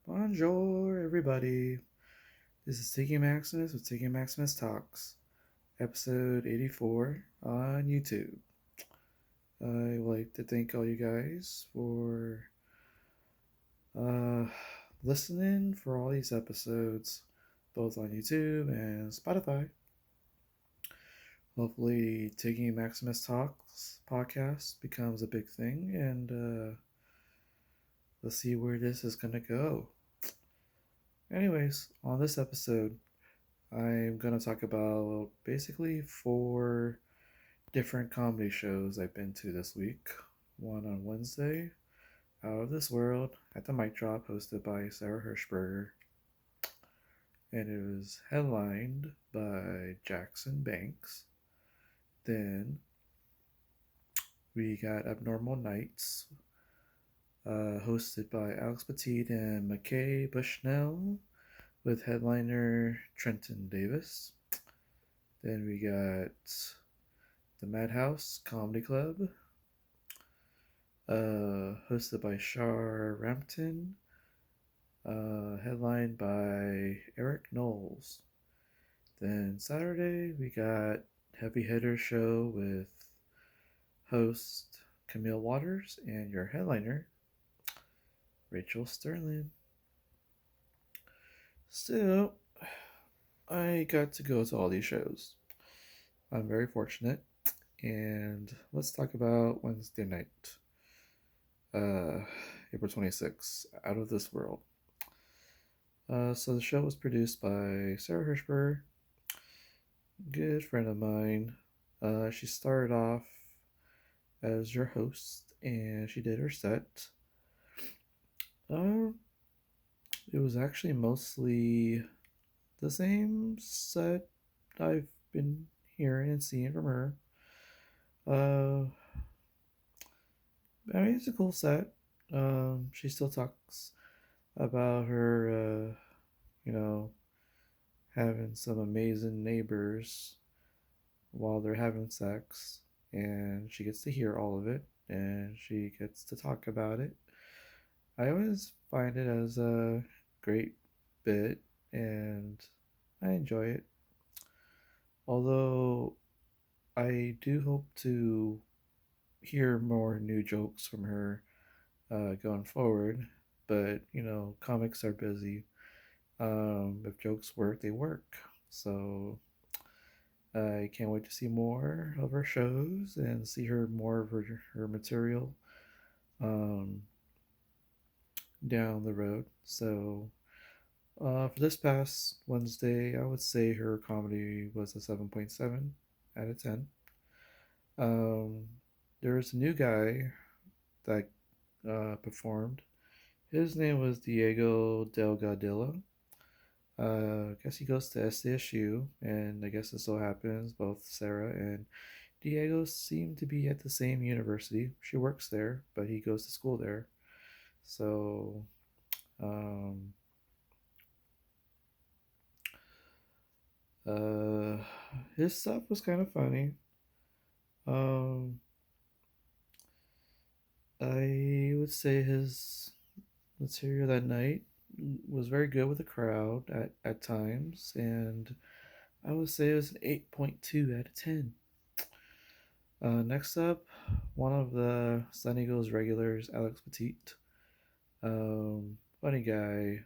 Bonjour, everybody. This is Tiggy Maximus with Tiggy Maximus Talks, episode 84 on YouTube. I would like to thank all you guys for uh, listening for all these episodes, both on YouTube and Spotify. Hopefully, Tiggy Maximus Talks podcast becomes a big thing, and let's see where this is going to go. Anyways, on this episode, I'm going to talk about basically four different comedy shows I've been to this week. One on Wednesday, Out of This World at the Mic Drop, hosted by Sarah Hershberger. And it was headlined by Jackson Banks. Then we got Abnormal Nights, hosted by Alex Petit and McKay Bushnell, with headliner Trenton Davis. Then we got the Madhouse Comedy Club, hosted by Shar Rampton, headlined by Eric Knowles. Then Saturday we got Heavy Hitter Show with host Camille Waters and your headliner Rachel Sterling. Still, I got to go to all these shows. I'm very fortunate. And let's talk about Wednesday night, April 26th, Out of This World. So the show was produced by Sarah Hershberger, good friend of mine. She started off as your host, and she did her set. It was actually mostly the same set I've been hearing and seeing from her. I mean, it's a cool set. She still talks about her, having some amazing neighbors while they're having sex, and she gets to hear all of it, and she gets to talk about it. I always find it as a great bit, and I enjoy it. Although I do hope to hear more new jokes from her going forward, but comics are busy. If jokes work, they work. So I can't wait to see more of her shows and see her more of her material um, down the road. So for this past Wednesday, I would say her comedy was a 7.7 out of 10. Um, there's a new guy that performed. His name was Diego Delgadillo. I guess he goes to SDSU, and I guess it so happens both Sarah and Diego seem to be at the same university. She works there, but he goes to school there. So, um, uh, his stuff was kind of funny. Um, I would say his material that night was very good with the crowd at times, and I would say it was an 8.2 out of 10. Next up, one of the Sun Eagles regulars, Alex Petit. Funny guy.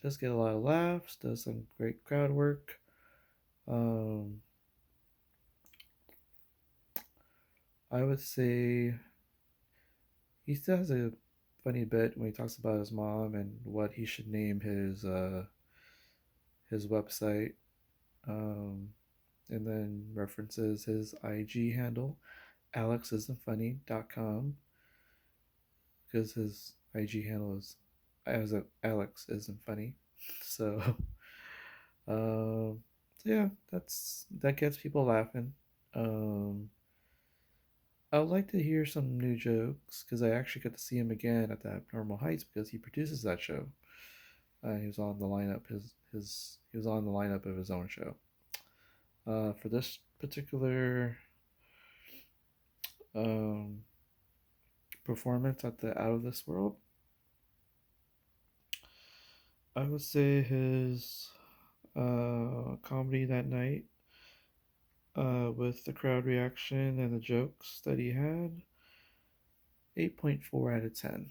Just get a lot of laughs, does some great crowd work. Um, I would say he still has a funny bit when he talks about his mom and what he should name his website. Um, and then references his IG handle, alexisn'tfunny.com, because his IG handle is as a Alex isn't funny. So, um, yeah, that gets people laughing. Um, I would like to hear some new jokes because I actually got to see him again at that Normal Heights because he produces that show. He was on the lineup. His he was on the lineup of his own show. For this particular um, performance at the Out of This World, I would say his comedy that night, with the crowd reaction and the jokes that he had, 8.4 out of 10.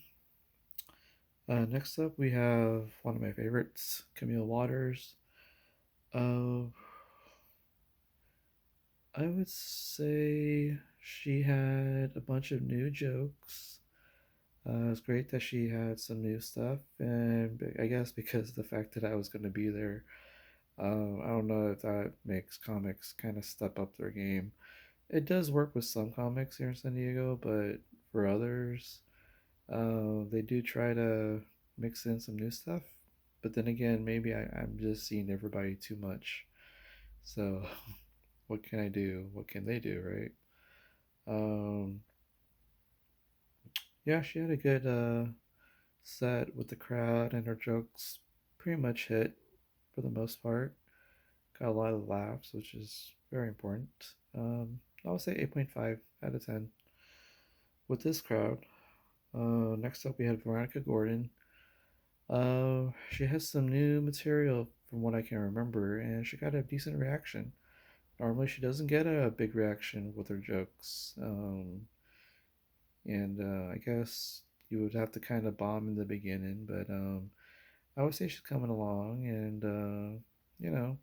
Next up, we have one of my favorites, Camille Waters. Uh, I would say she had a bunch of new jokes. It's great that she had some new stuff, and I guess because of the fact that I was going to be there, I don't know if that makes comics kind of step up their game. It does work with some comics here in San Diego, but for others, they do try to mix in some new stuff. But then again, maybe I'm just seeing everybody too much. So, what can I do? What can they do, right? Um, yeah, she had a good set with the crowd, and her jokes pretty much hit for the most part. Got a lot of laughs, which is very important. I would say 8.5 out of 10 with this crowd. Next up, we had Veronica Gordon. She has some new material from what I can remember, and she got a decent reaction. Normally, she doesn't get a big reaction with her jokes. And I guess you would have to kind of bomb in the beginning, but I would say she's coming along, and you know,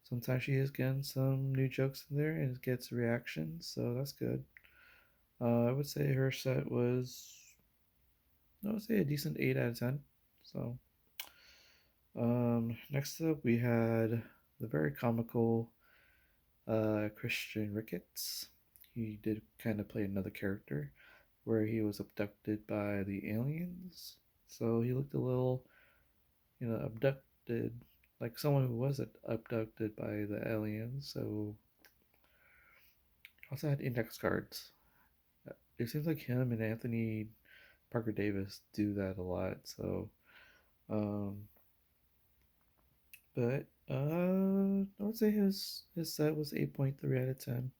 sometimes she is getting some new jokes in there and it gets reactions, so that's good. I would say her set was, I would say, a decent 8 out of 10. So, next up we had the very comical Christian Ricketts. He did kind of play another character where he was abducted by the aliens. So he looked a little, abducted, like someone who was abducted by the aliens. So also had index cards. It seems like him and Anthony Parker Davis do that a lot. So, um, but I would say his set was 8.3 out of 10.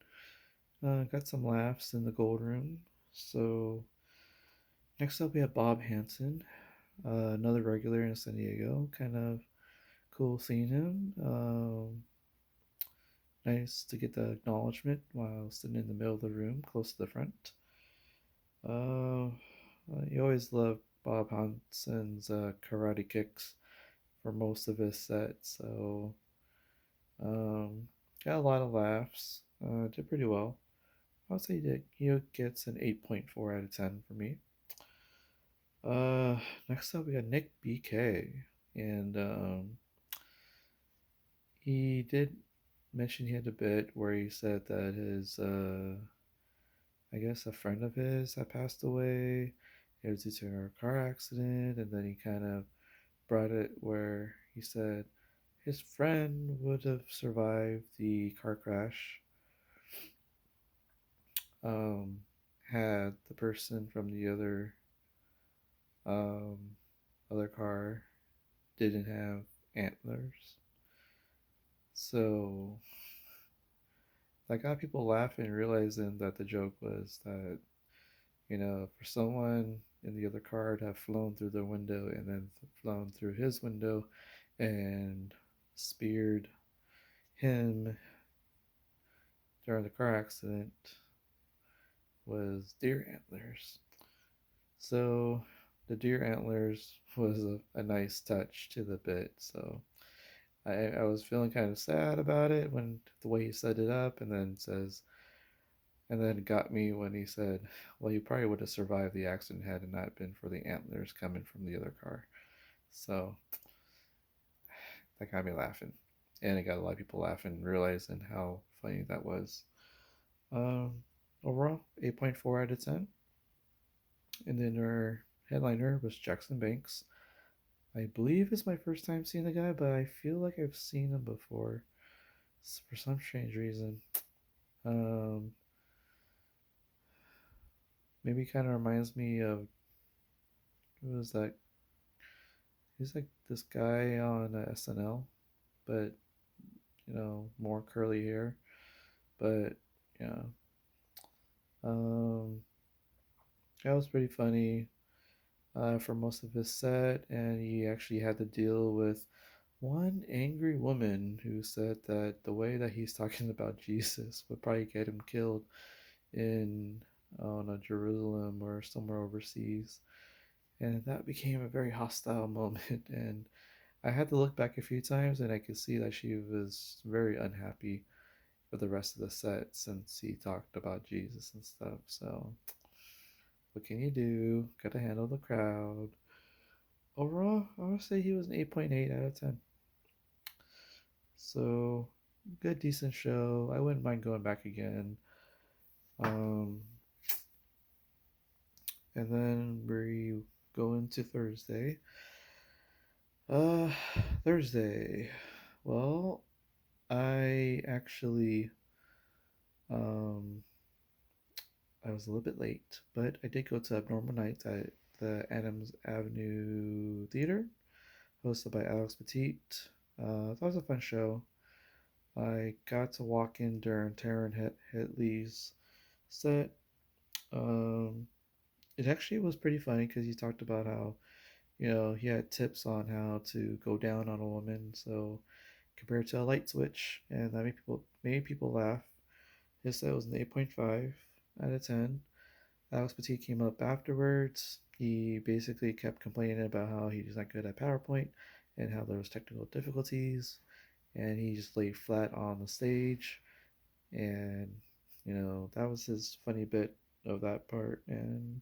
Got some laughs in the gold room. So next up we have Bob Hansen, another regular in San Diego. Kind of cool seeing him. Nice to get the acknowledgement while sitting in the middle of the room, close to the front. Uh, you always love Bob Hansen's karate kicks for most of his sets, so got a lot of laughs. Did pretty well. I'll say he gets an 8.4 out of 10 for me. Uh, Next up we got Nick BK, and he did mention he had a bit where he said that his I guess a friend of his had passed away. It was due to a car accident, and then he kind of brought it where he said his friend would have survived the car crash, um, had the person from the um, other car didn't have antlers. So that got people laughing, realizing that the joke was that, for someone in the other car to have flown through the window and then flown through his window and speared him during the car accident was deer antlers. So the deer antlers was a nice touch to the bit. So I was feeling kind of sad about it when the way he set it up, and then it got me when he said, "Well, you probably would have survived the accident had it not been for the antlers coming from the other car." So that got me laughing, and it got a lot of people laughing, realizing how funny that was. Um, Overall, 8.4 out of 10. And then our headliner was Jackson Banks. I believe it's my first time seeing the guy, but I feel like I've seen him before for some strange reason. Um, Maybe kind of reminds me of, who was that? He's like this guy on SNL, but more curly hair. But yeah, um, that was pretty funny. for most of his set, and he actually had to deal with one angry woman who said that the way that he's talking about Jesus would probably get him killed in I don't know, Jerusalem or somewhere overseas. And that became a very hostile moment. And I had to look back a few times and I could see that she was very unhappy with the rest of the set since he talked about Jesus and stuff. So, what can you do? Gotta handle the crowd. Overall, I would say he was an 8.8 out of 10. So, good, decent show. I wouldn't mind going back again. Um, and then we go into Thursday. Uh, Thursday. Well, I actually, um, I was a little bit late, but I did go to Abnormal Nights at the Adams Avenue Theater, hosted by Alex Petit. That was a fun show. I got to walk in during Taryn Hitley's set. Um, it actually was pretty funny because he talked about how, he had tips on how to go down on a woman. So compared to a light switch, and that made people laugh. His set was an 8.5 out of 10. Alex Petit came up afterwards. He basically kept complaining about how he's not good at PowerPoint and how there was technical difficulties, and he just laid flat on the stage. And that was his funny bit of that part. And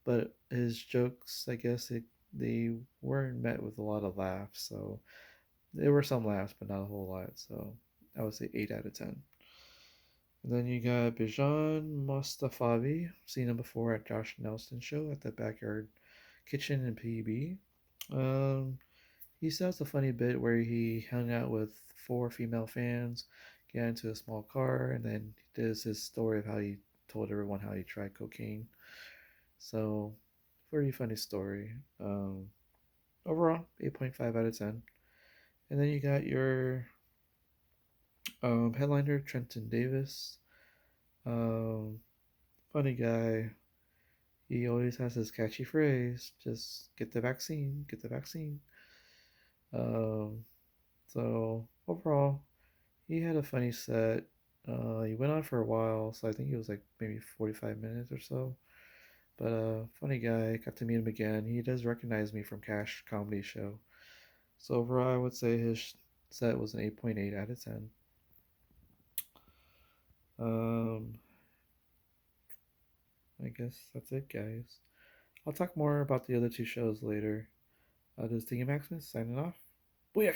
but his jokes, I guess they weren't met with a lot of laughs. So there were some laughs, but not a whole lot. So I would say 8 out of 10. And then you got Bijan Mostafavi. Seen him before at Josh Nelson's show at the Backyard Kitchen in PB. Um, he says a funny bit where he hung out with four female fans, got into a small car, and then he does his story of how he told everyone how he tried cocaine. So, pretty funny story. Overall, 8.5 out of 10. And then you got your headliner, Trenton Davis. Um, Funny guy. He always has his catchy phrase, just get the vaccine, get the vaccine. Um, so overall, he had a funny set. He went on for a while, so I think he was like maybe 45 minutes or so. But funny guy, got to meet him again. He does recognize me from Cash Comedy Show. So overall, I would say his set was an 8.8 out of 10. Um, I guess that's it, guys. I'll talk more about the other two shows later. This is Tiggy Maximus signing off. Booyaka!